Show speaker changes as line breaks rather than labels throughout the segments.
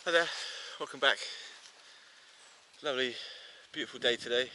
Hi there, welcome back. Lovely, beautiful day today.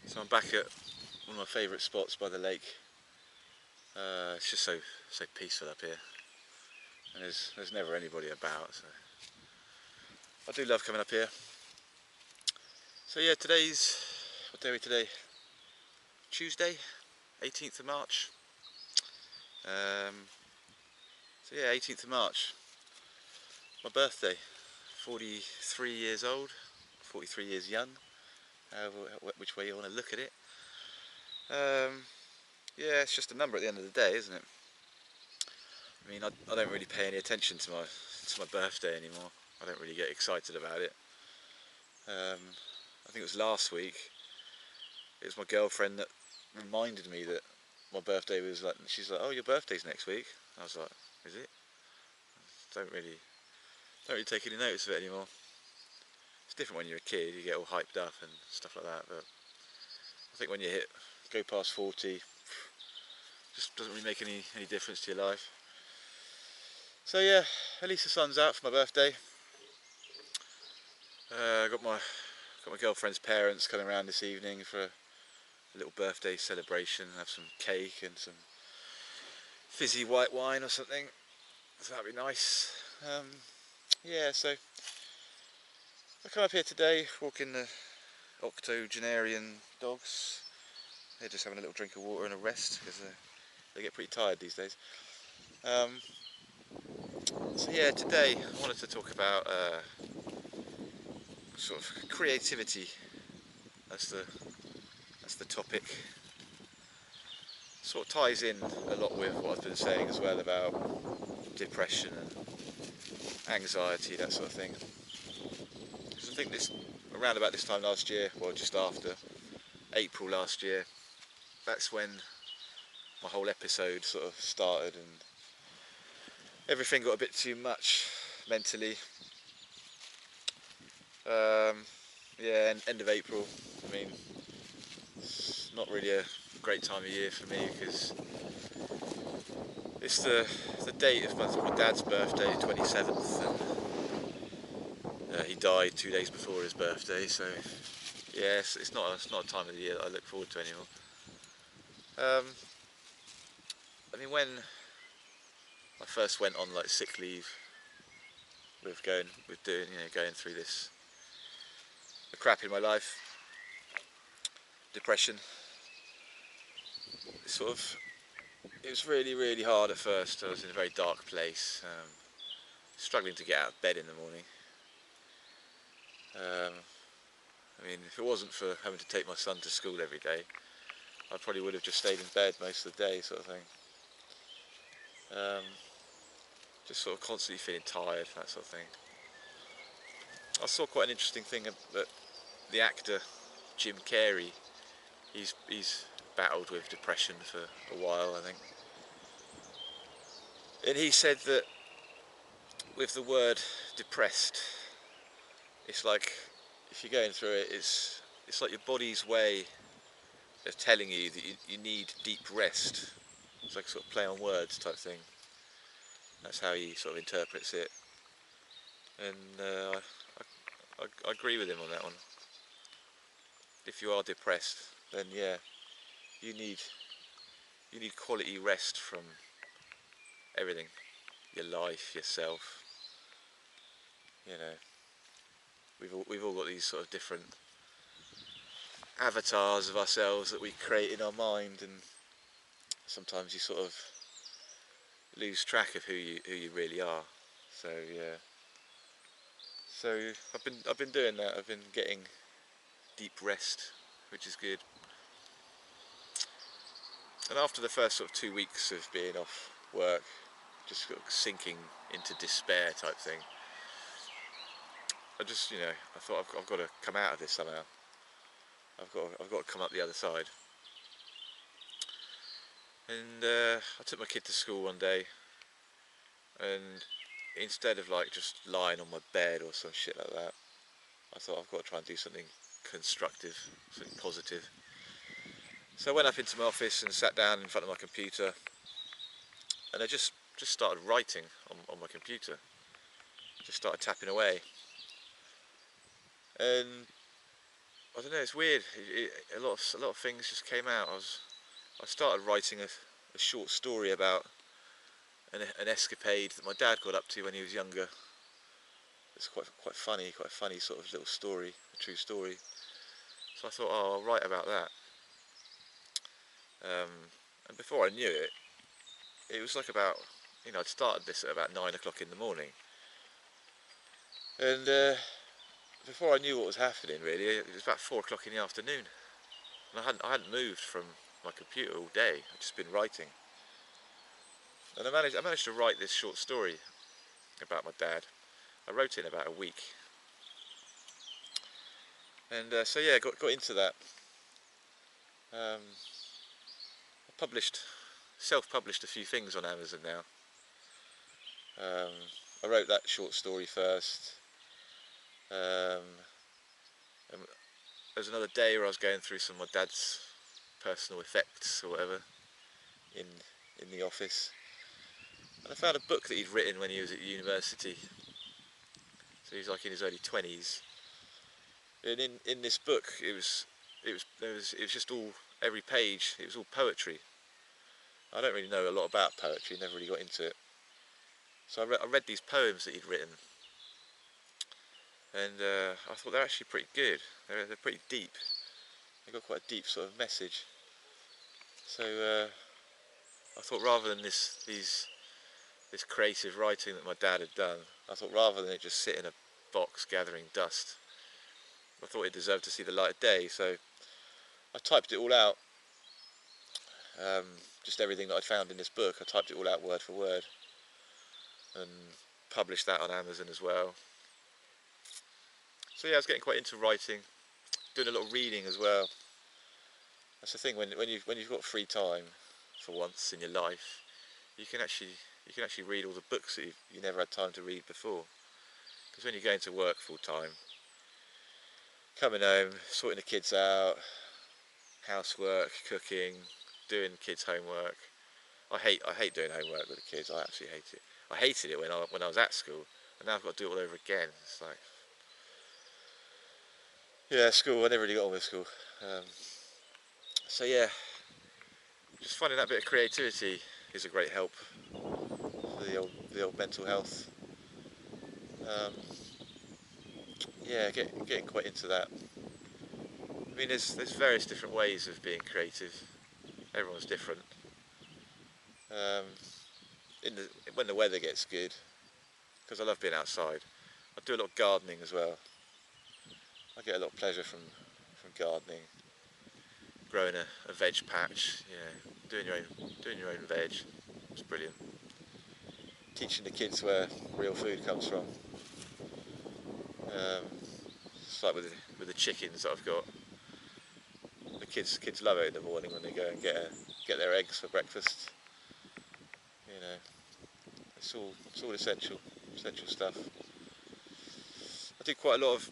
So I'm back at one of my favourite spots by the lake. It's just so peaceful up here, and there's never anybody about. So I do love coming up here. So yeah, what day are we today? Tuesday, 18th of March. Um, so yeah, 18th of March, my birthday. 43 years old, 43 years young, however, which way you want to look at it. Yeah, it's just a number at the end of the day, isn't it? I mean, I don't really pay any attention to my birthday anymore. I don't really get excited about it. I think it was last week. It was my girlfriend that reminded me that my birthday was like. She's like, "Oh, your birthday's next week." I was like, "Is it?" Don't really take any notice of it anymore. It's different when you're a kid. You get all hyped up and stuff like that. But I think when you go past 40, just doesn't really make any difference to your life. So yeah, at least the sun's out for my birthday. Got my girlfriend's parents coming around this evening for a little birthday celebration. Have some cake and some fizzy white wine or something. So that'd be nice. Yeah, so I come up here today walking the octogenarian dogs. They're just having a little drink of water and a rest because they get pretty tired these days. Um, so yeah, today I wanted to talk about sort of creativity. That's the that's the topic. Sort of ties in a lot with what I've been saying as well about depression and anxiety, that sort of thing. Because I think around about this time last year, well, just after April last year, that's when my whole episode sort of started, and everything got a bit too much mentally. Yeah, end of April. I mean, it's not really a great time of year for me because it's the date of my dad's birthday, 27th, and he died 2 days before his birthday. So yeah, it's not a time of the year that I look forward to anymore. Um, I mean, when I first went on like sick leave going through the crap in my life, depression. Sort of, it was really hard at first. I was in a very dark place, struggling to get out of bed in the morning. Um, I mean, if it wasn't for having to take my son to school every day, I probably would have just stayed in bed most of the day, sort of thing. Um, just sort of constantly feeling tired, that sort of thing. I saw quite an interesting thing that the actor Jim Carrey, he's battled with depression for a while, I think, and he said that with the word depressed, it's like if you're going through it, it's like your body's way of telling you that you need deep rest. It's like sort of play on words type thing. That's how he sort of interprets it, and I agree with him on that one. If you are depressed, then yeah, you need you need quality rest from everything, your life, yourself. You know, we've all got these sort of different avatars of ourselves that we create in our mind, and sometimes you sort of lose track of who you really are. So yeah, so I've been doing that. I've been getting deep rest, which is good. And after the first sort of 2 weeks of being off work, just sort of sinking into despair type thing, I thought I've got to come out of this somehow. I've got to come up the other side. And I took my kid to school one day, and instead of like just lying on my bed or some shit like that, I thought I've got to try and do something constructive, something positive. So I went up into my office and sat down in front of my computer, and I just started writing on my computer. just started tapping away, and I don't know, it's weird. A lot of things just came out. I started writing a short story about an escapade that my dad got up to when he was younger. It's quite funny, quite a funny sort of little story, a true story. So I thought, oh, I'll write about that. And before I knew it, it was like about, I'd started this at about 9 o'clock in the morning, and before I knew what was happening, really, it was about 4 o'clock in the afternoon, and I hadn't moved from my computer all day. I'd just been writing, and I managed to write this short story about my dad. I wrote it in about a week, and so yeah, got into that. I self-published a few things on Amazon now. I wrote that short story first. And there was another day where I was going through some of my dad's personal effects or whatever in the office, and I found a book that he'd written when he was at university. So he was like in his early 20s, and in this book it was just all, every page it was all poetry. I don't really know a lot about poetry, never really got into it. So I read these poems that he'd written, and I thought they're actually pretty good. They're pretty deep. They've got quite a deep sort of message. So I thought, rather than this creative writing that my dad had done, I thought, rather than it just sit in a box gathering dust, I thought it deserved to see the light of day. So I typed it all out, just everything that I'd found in this book. I typed it all out word for word, and published that on Amazon as well. So yeah, I was getting quite into writing, doing a lot of reading as well. That's the thing, when you've got free time for once in your life, you can actually read all the books that you never had time to read before. Because when you're going to work full time, coming home, sorting the kids out, housework, cooking, doing kids' homework. I hate doing homework with the kids. I absolutely hate it. I hated it when I was at school, and now I've got to do it all over again. It's like, yeah, school. I never really got on with school. So yeah, just finding that bit of creativity is a great help for the old mental health. Um, yeah, getting quite into that. I mean, there's various different ways of being creative. Everyone's different. Um, when the weather gets good, because I love being outside, I do a lot of gardening as well. I get a lot of pleasure from gardening, growing a veg patch. Doing your own veg. It's brilliant. Teaching the kids where real food comes from. It's like with the chickens that I've got. The kids love it in the morning when they go and get their eggs for breakfast. You know, it's all essential stuff. I do quite a lot of,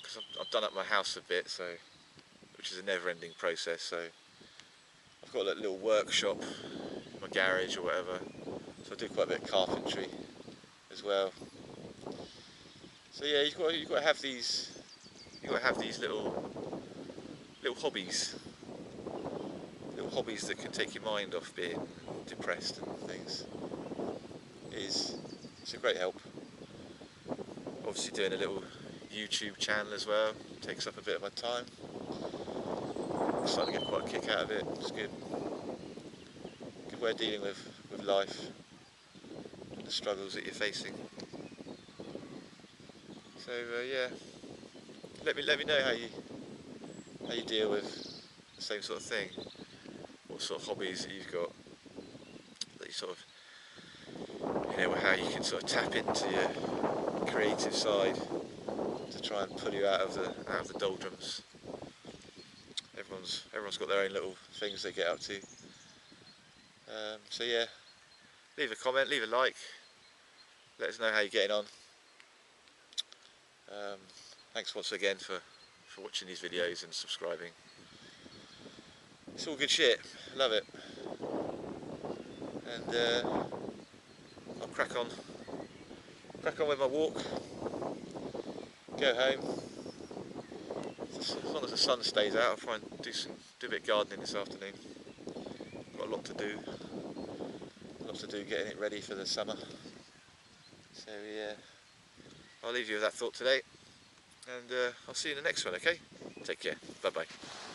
because I've done up my house a bit, so, which is a never-ending process. So I've got a little workshop, my garage or whatever. So I do quite a bit of carpentry as well. So yeah, you've got to have these little hobbies, that can take your mind off being depressed and things. It's a great help. Obviously doing a little YouTube channel as well takes up a bit of my time. I'm starting to get quite a kick out of it. It's good way of dealing with life and the struggles that you're facing. So yeah, let me know how you deal with the same sort of thing. What sort of hobbies that you've got, that you sort of, how you can sort of tap into your creative side to try and pull you out of the doldrums. Everyone's got their own little things they get up to. So yeah, leave a comment, leave a like, let us know how you're getting on. Thanks once again for watching these videos and subscribing. It's all good shit, I love it. And I'll crack on crack on with my walk, go home. As long as the sun stays out, I'll try and do a bit of gardening this afternoon. Got a lot to do. Getting it ready for the summer. So yeah, I'll leave you with that thought today, and I'll see you in the next one. Okay? Take care. Bye bye.